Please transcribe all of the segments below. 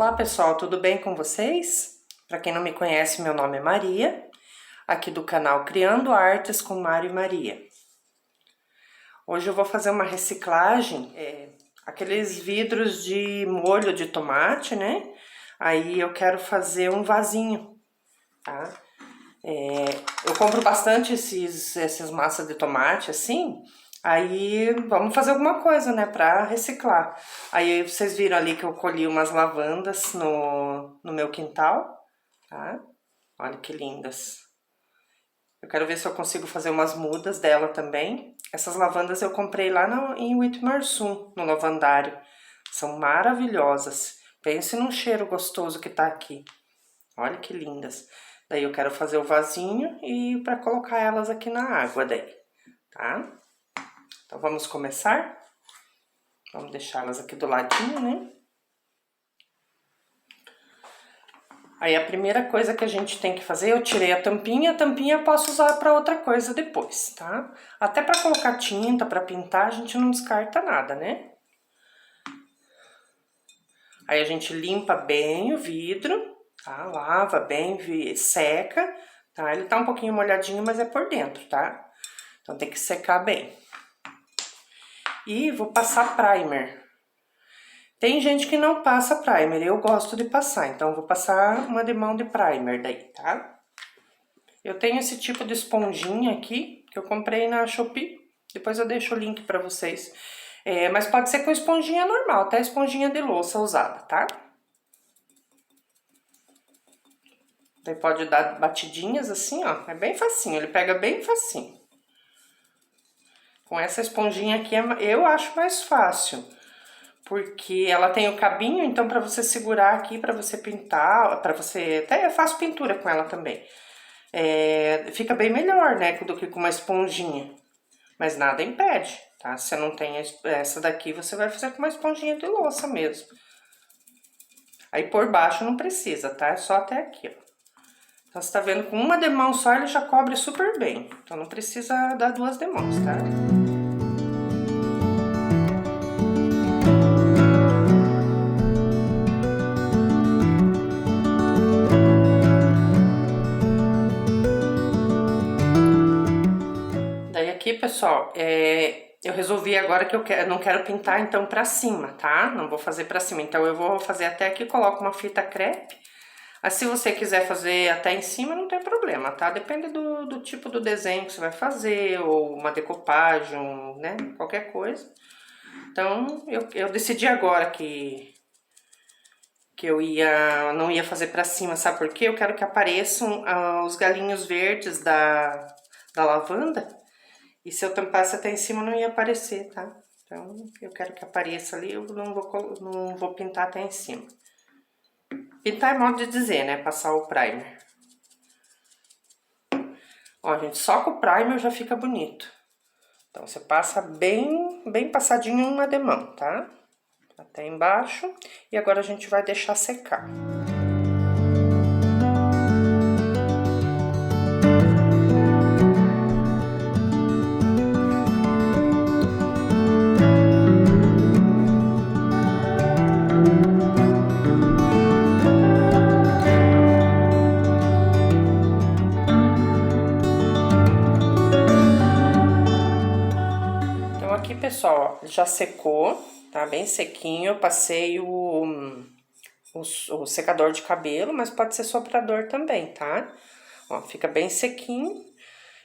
Olá pessoal, tudo bem com vocês? Para quem não me conhece, meu nome é Maria, aqui do canal Criando Artes com Mário e Maria. Hoje eu vou fazer uma reciclagem, aqueles vidros de molho de tomate, né? Aí eu quero fazer um vasinho, tá? Eu compro bastante essas massas de tomate assim. Aí vamos fazer alguma coisa, né, pra reciclar. Aí vocês viram ali que eu colhi umas lavandas no meu quintal, tá? Olha que lindas. Eu quero ver se eu consigo fazer umas mudas dela também. Essas lavandas eu comprei lá em Whitmarsum, no lavandário. São maravilhosas. Pense num cheiro gostoso que tá aqui. Olha que lindas. Daí eu quero fazer o vasinho e para colocar elas aqui na água daí, tá? Então vamos começar? Vamos deixá-las aqui do ladinho, né? Aí a primeira coisa que a gente tem que fazer, eu tirei a tampinha eu posso usar para outra coisa depois, tá? Até para colocar tinta, para pintar, a gente não descarta nada, né? Aí a gente limpa bem o vidro, tá? Lava bem, seca, tá? Ele tá um pouquinho molhadinho, mas é por dentro, tá? Então tem que secar bem. E vou passar primer. Tem gente que não passa primer, eu gosto de passar, então vou passar uma demão de primer daí, tá? Eu tenho esse tipo de esponjinha aqui, que eu comprei na Shopee, depois eu deixo o link pra vocês. Mas pode ser com esponjinha normal, até esponjinha de louça usada, tá? Daí pode dar batidinhas assim, ó, é bem facinho, ele pega bem facinho. Com essa esponjinha aqui eu acho mais fácil. Porque ela tem o cabinho, então para você segurar aqui, para você pintar, para você... Até eu faço pintura com ela também. Fica bem melhor, né, do que com uma esponjinha. Mas nada impede, tá? Se você não tem essa daqui, você vai fazer com uma esponjinha de louça mesmo. Aí por baixo não precisa, tá? É só até aqui, ó. Então você tá vendo, com uma demão só ele já cobre super bem. Então não precisa dar duas demãos, tá? Aqui, pessoal, eu resolvi agora que eu não quero pintar então pra cima, tá? Não vou fazer pra cima, então eu vou fazer até aqui, coloco uma fita crepe. Aí se você quiser fazer até em cima, não tem problema, tá? Depende do tipo do desenho que você vai fazer, ou uma decopagem, né? Qualquer coisa. Então, eu decidi agora que eu não ia fazer pra cima, sabe por quê? Eu quero que apareçam os galinhos verdes da lavanda. E se eu tampasse até em cima não ia aparecer, tá? Então eu quero que apareça ali, eu não vou pintar até em cima. Pintar é modo de dizer, né? Passar o primer. Ó, gente, só com o primer já fica bonito. Então você passa bem passadinho uma demão, tá? Até embaixo. E agora a gente vai deixar secar. Aqui, pessoal, ó, já secou, tá bem sequinho. Eu passei o secador de cabelo, mas pode ser soprador também, tá? Ó, fica bem sequinho.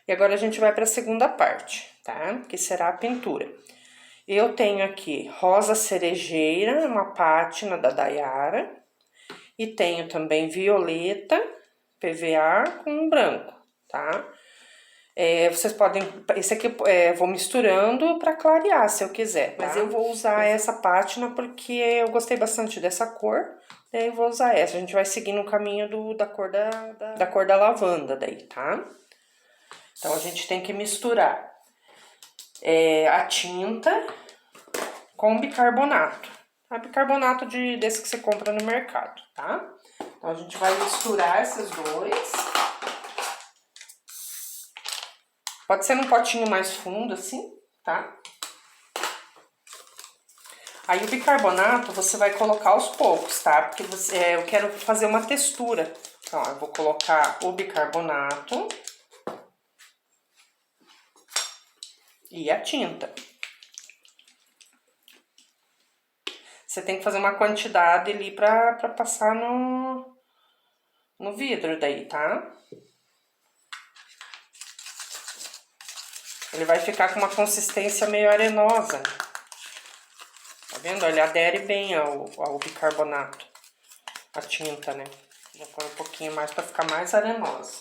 E agora a gente vai para a segunda parte, tá? Que será a pintura. Eu tenho aqui rosa cerejeira, uma pátina da Dayara. E tenho também violeta, PVA com branco, tá? Vocês podem... Esse aqui vou misturando para clarear, se eu quiser, tá? Mas eu vou usar essa pátina porque eu gostei bastante dessa cor. Daí eu vou usar essa. A gente vai seguindo o caminho da cor da cor da lavanda daí, tá? Então a gente tem que misturar a tinta com bicarbonato. Tá? Bicarbonato desse que você compra no mercado, tá? Então a gente vai misturar esses dois. Pode ser num potinho mais fundo, assim, tá? Aí o bicarbonato você vai colocar aos poucos, tá? Porque eu quero fazer uma textura. Então, ó, eu vou colocar o bicarbonato e a tinta. Você tem que fazer uma quantidade ali pra passar no vidro daí, tá? Ele vai ficar com uma consistência meio arenosa. Tá vendo? Ele adere bem ao bicarbonato, a tinta, né? Vou pôr um pouquinho mais pra ficar mais arenosa.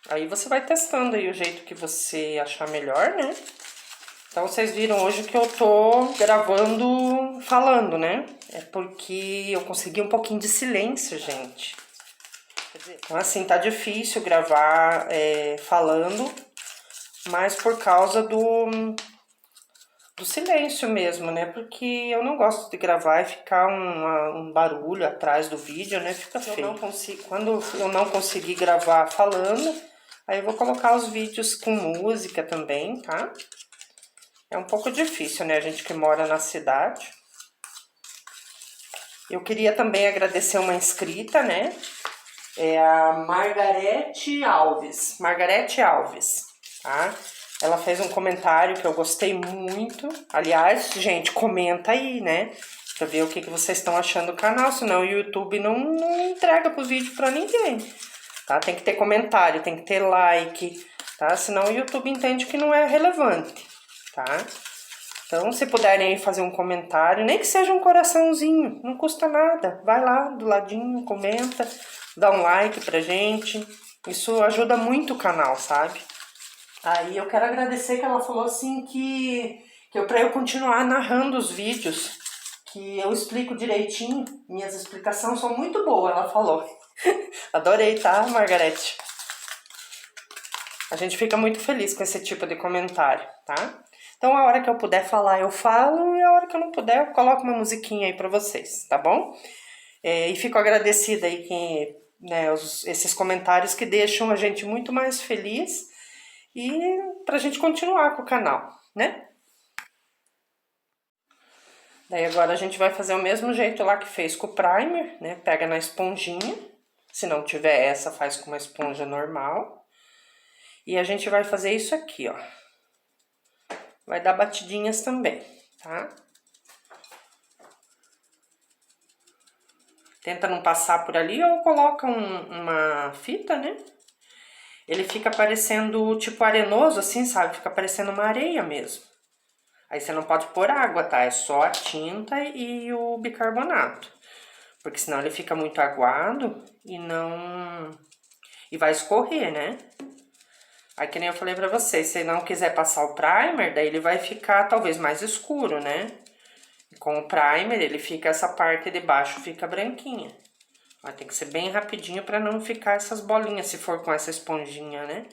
Aí você vai testando aí o jeito que você achar melhor, né? Então, vocês viram hoje que eu tô gravando falando, né? É porque eu consegui um pouquinho de silêncio, gente. Então, assim, tá difícil gravar falando, mas por causa do silêncio mesmo, né? Porque eu não gosto de gravar e ficar um barulho atrás do vídeo, né? Fica feio. Quando eu não conseguir gravar falando, aí eu vou colocar os vídeos com música também, tá? É um pouco difícil, né? A gente que mora na cidade. Eu queria também agradecer uma inscrita, né? É a Margarete Alves. Margarete Alves, tá? Ela fez um comentário que eu gostei muito. Aliás, gente, comenta aí, né? Pra ver o que vocês estão achando do canal. Senão o YouTube não entrega pro vídeo pra ninguém, tá? Tem que ter comentário, tem que ter like, tá? Senão o YouTube entende que não é relevante. Tá? Então, se puderem fazer um comentário, nem que seja um coraçãozinho, não custa nada. Vai lá do ladinho, comenta, dá um like pra gente. Isso ajuda muito o canal, sabe? Aí eu quero agradecer que ela falou assim que pra eu continuar narrando os vídeos, que eu explico direitinho, minhas explicações são muito boas, ela falou. Adorei, tá, Margarete? A gente fica muito feliz com esse tipo de comentário, tá? Então, a hora que eu puder falar, eu falo, e a hora que eu não puder, eu coloco uma musiquinha aí pra vocês, tá bom? E fico agradecida aí que, né, esses comentários que deixam a gente muito mais feliz e pra gente continuar com o canal, né? Daí agora a gente vai fazer o mesmo jeito lá que fez com o primer, né? Pega na esponjinha, se não tiver essa, faz com uma esponja normal. E a gente vai fazer isso aqui, ó. Vai dar batidinhas também, tá? Tenta não passar por ali ou coloca uma fita, né? Ele fica parecendo tipo arenoso, assim, sabe? Fica parecendo uma areia mesmo. Aí você não pode pôr água, tá? É só a tinta e o bicarbonato. Porque senão ele fica muito aguado e vai escorrer, né? Aí que nem eu falei pra vocês, se não quiser passar o primer, daí ele vai ficar talvez mais escuro, né? E com o primer, ele fica, essa parte de baixo fica branquinha. Ó, tem que ser bem rapidinho pra não ficar essas bolinhas, se for com essa esponjinha, né?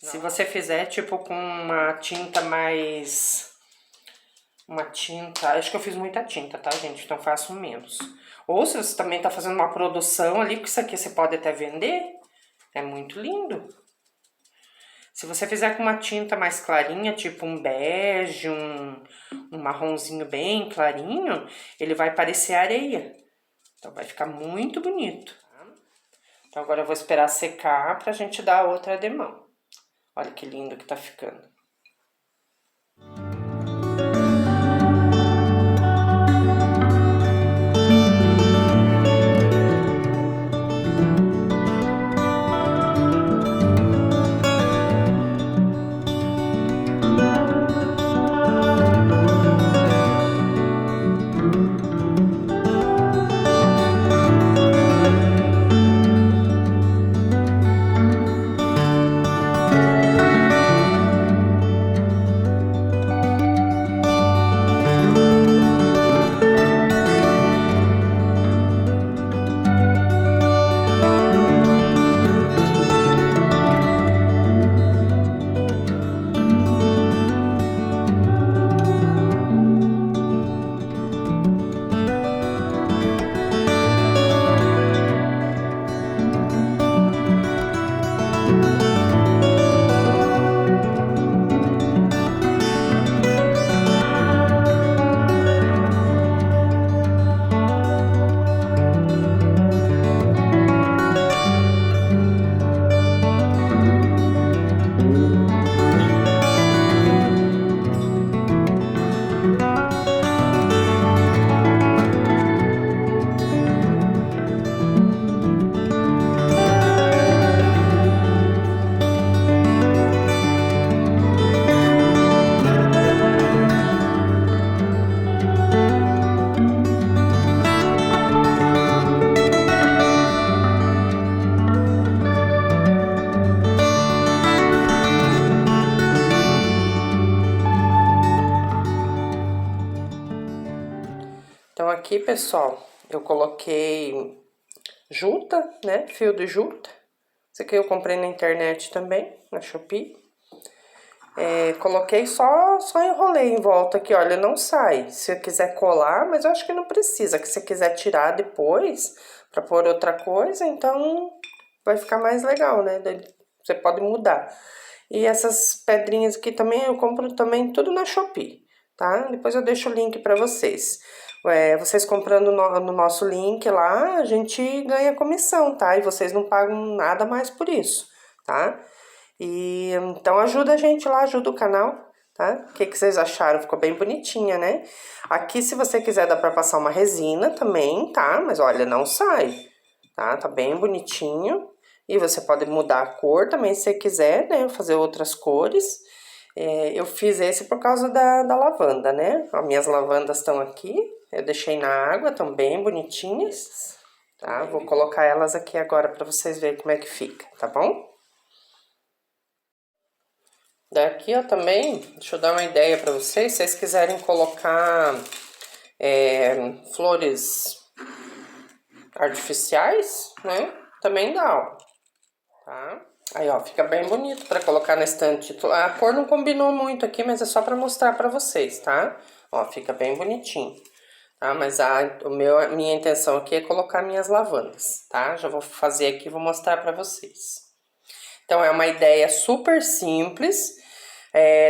Não. Se você fizer, tipo, com uma tinta mais... acho que eu fiz muita tinta, tá, gente? Então faço menos. Ou se você também tá fazendo uma produção ali, porque isso aqui você pode até vender, é muito lindo. Se você fizer com uma tinta mais clarinha, tipo um bege, um marronzinho bem clarinho, ele vai parecer areia. Então vai ficar muito bonito. Então agora eu vou esperar secar pra gente dar outra demão. Olha que lindo que tá ficando. aqui, pessoal, eu coloquei juta, né? Fio de juta. Esse aqui eu comprei na internet também, na Shopee. Coloquei só enrolei em volta aqui, olha, não sai. Se eu quiser colar, mas eu acho que não precisa, que se quiser tirar depois pra pôr outra coisa, então vai ficar mais legal, né? Você pode mudar. E essas pedrinhas aqui também eu compro também tudo na Shopee, tá? Depois eu deixo o link pra vocês. Vocês comprando no nosso link lá, a gente ganha comissão, tá? E vocês não pagam nada mais por isso, tá? E então ajuda a gente lá, ajuda o canal, tá? O que vocês acharam? Ficou bem bonitinha, né? Aqui, se você quiser, dá pra passar uma resina também, tá? Mas olha, não sai, tá? Tá bem bonitinho. E você pode mudar a cor também, se você quiser, né? Fazer outras cores. Eu fiz esse por causa da lavanda, né? As minhas lavandas estão aqui. Eu deixei na água, estão bem bonitinhas, tá? Vou colocar elas aqui agora pra vocês verem como é que fica, tá bom? Daqui, ó, também, deixa eu dar uma ideia pra vocês, se vocês quiserem colocar flores artificiais, né? Também dá, ó, tá? Aí, ó, fica bem bonito pra colocar na estante. A cor não combinou muito aqui, mas é só pra mostrar pra vocês, tá? Ó, fica bem bonitinho, tá? Mas a minha intenção aqui é colocar minhas lavandas, tá? Já vou fazer aqui e vou mostrar pra vocês. Então, é uma ideia super simples,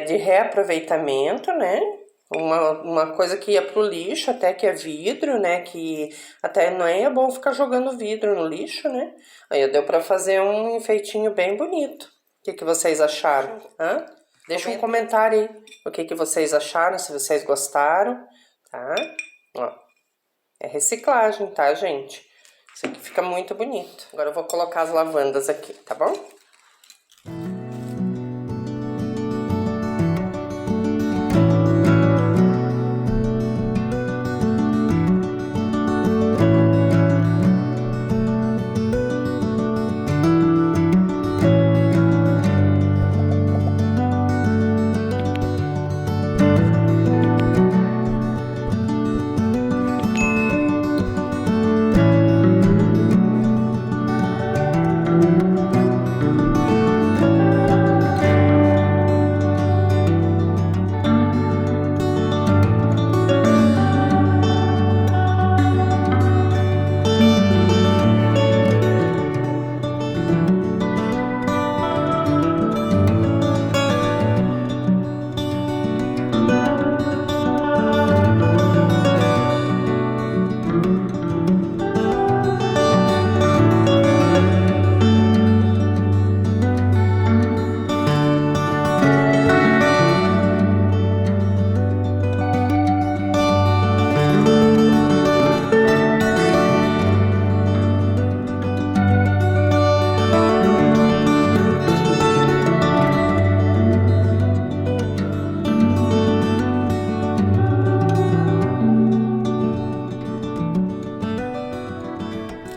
de reaproveitamento, né? Uma coisa que ia pro lixo, até que é vidro, né? Que até não é bom ficar jogando vidro no lixo, né? Aí deu pra fazer um enfeitinho bem bonito. O que vocês acharam? Hã? Deixa um comentário aí o que vocês acharam, se vocês gostaram, tá? Ó, é reciclagem, tá, gente? Isso aqui fica muito bonito. Agora eu vou colocar as lavandas aqui, tá bom?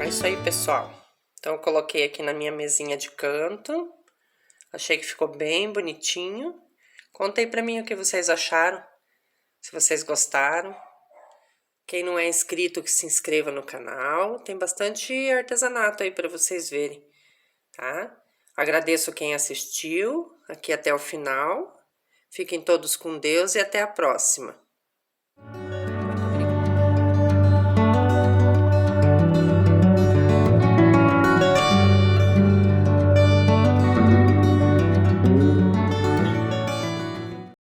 É isso aí, pessoal. Então, eu coloquei aqui na minha mesinha de canto. Achei que ficou bem bonitinho. Contem pra mim o que vocês acharam, se vocês gostaram. Quem não é inscrito, que se inscreva no canal. Tem bastante artesanato aí pra vocês verem, tá? Agradeço quem assistiu aqui até o final. Fiquem todos com Deus e até a próxima.